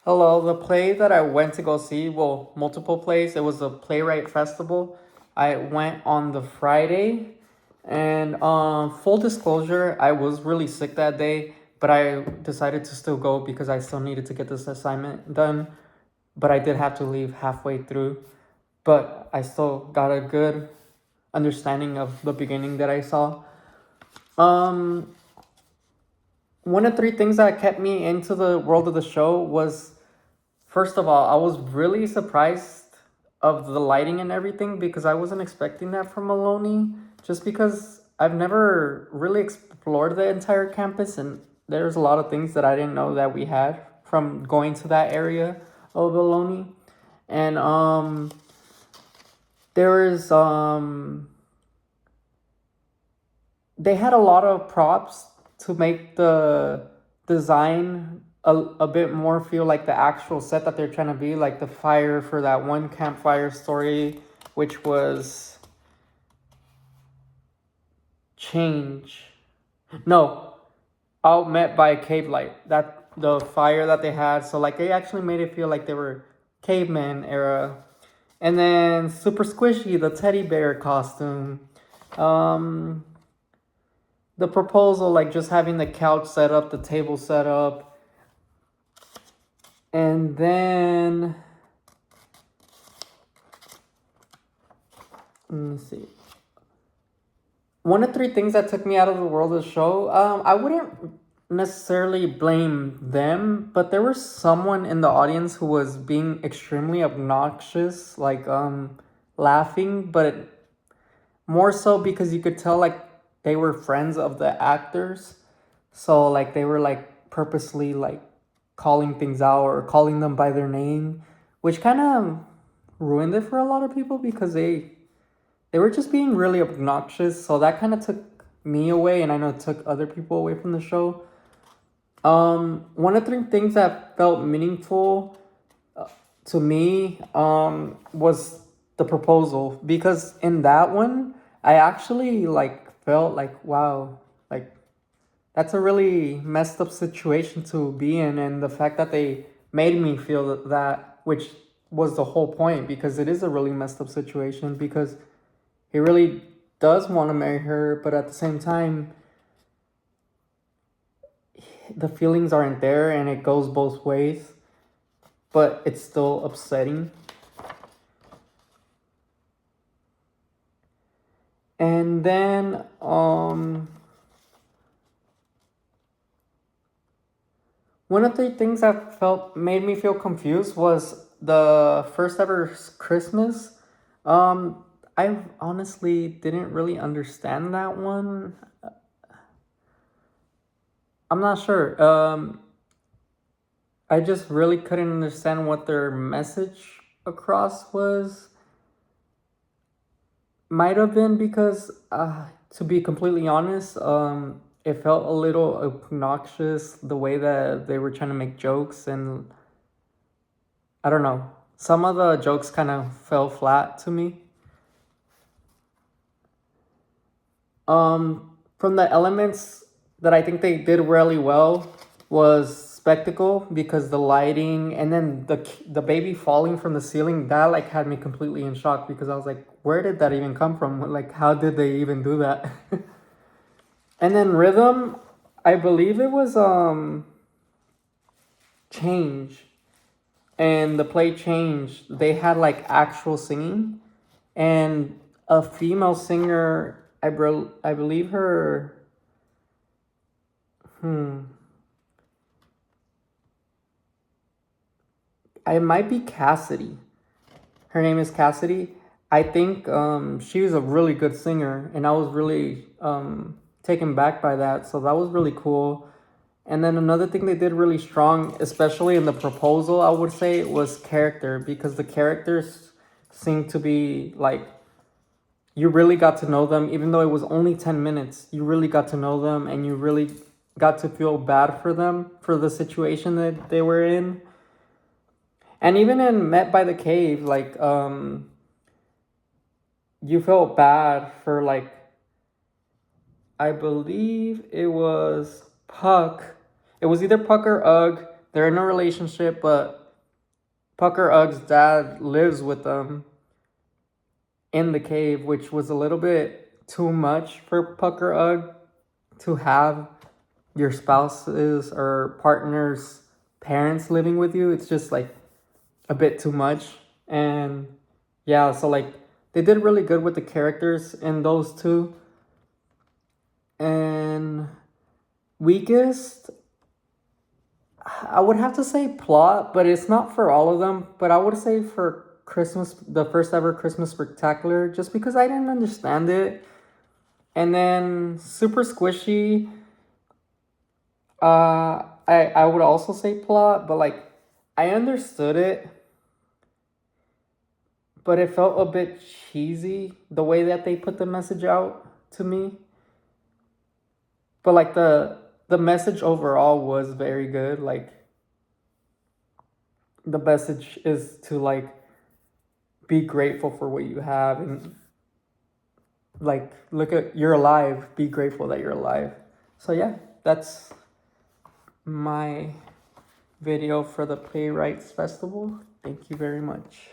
Hello, the play that I went to go see, well, multiple plays. It was a playwright festival. I went on the Friday, and full disclosure, I was really sick that day, but I decided to still go because I still needed to get this assignment done. But I did have to leave halfway through, but I still got a good understanding of the beginning that I saw. Um, One of three things that kept me into the world of the show was, first of all, I was really surprised of the lighting and everything because I wasn't expecting that from Maloney. Just because I've never really explored the entire campus, and there's a lot of things that I didn't know that we had from going to that area of Maloney. And there is they had a lot of props to make the design a bit more feel like the actual set that they're trying to be, like the fire for that one campfire story, which was change. No, out met by a cave light. That the fire that they had. So like they actually made it feel like they were caveman era. And then Super Squishy, the teddy bear costume. Um, the proposal, like just having the couch set up, the table set up, and then let me see. One of three things that took me out of the world of the show, I wouldn't necessarily blame them, but there was someone in the audience who was being extremely obnoxious, like laughing, but more so because you could tell like they were friends of the actors. So like they were like purposely like calling things out or calling them by their name, which kind of ruined it for a lot of people because they were just being really obnoxious. So that kind of took me away, and I know it took other people away from the show. One of the things that felt meaningful to me was the proposal, because in that one I actually like felt like, wow, like that's a really messed up situation to be in, and the fact that they made me feel that, which was the whole point, because it is a really messed up situation, because he really does want to marry her, but at the same time the feelings aren't there, and it goes both ways, but it's still upsetting. And then one of the things that felt made me feel confused was the first ever Christmas. I honestly didn't really understand that one. I'm not sure. I just really couldn't understand what their message across was. Might have been because, to be completely honest, it felt a little obnoxious the way that they were trying to make jokes, and I don't know. Some of the jokes kind of fell flat to me. From the elements that I think they did really well was spectacle, because the lighting, and then the baby falling from the ceiling, that like had me completely in shock, because I was like, where did that even come from? Like, how did they even do that? And then rhythm, I believe it was change, and the play change. They had like actual singing, and a female singer. I believe her. Hmm. I might be Cassidy. Her name is Cassidy. I think she was a really good singer, and I was really taken back by that. So that was really cool. And then another thing they did really strong, especially in the proposal, I would say, was character, because the characters seemed to be like, you really got to know them, even though it was only 10 minutes. You really got to know them, and you really got to feel bad for them for the situation that they were in. And even in Met by the Cave, like you felt bad for, like, I believe it was Puck. It was either Puck or Ugg, they're in a relationship, but Pucker Ugg's dad lives with them in the cave, which was a little bit too much for Pucker Ugg to have your spouse's or partner's parents living with you. It's just like a bit too much. And yeah, so like they did really good with the characters in those two. And weakest, I would have to say plot, but it's not for all of them. But I would say for Christmas, the first ever Christmas Spectacular, just because I didn't understand it. And then Super Squishy, I would also say plot, but like I understood it, but it felt a bit cheesy the way that they put the message out to me. But like the message overall was very good. Like the message is to like be grateful for what you have and like look at you're alive, be grateful that you're alive. So yeah, that's my video for the Playwrights Festival. Thank you very much.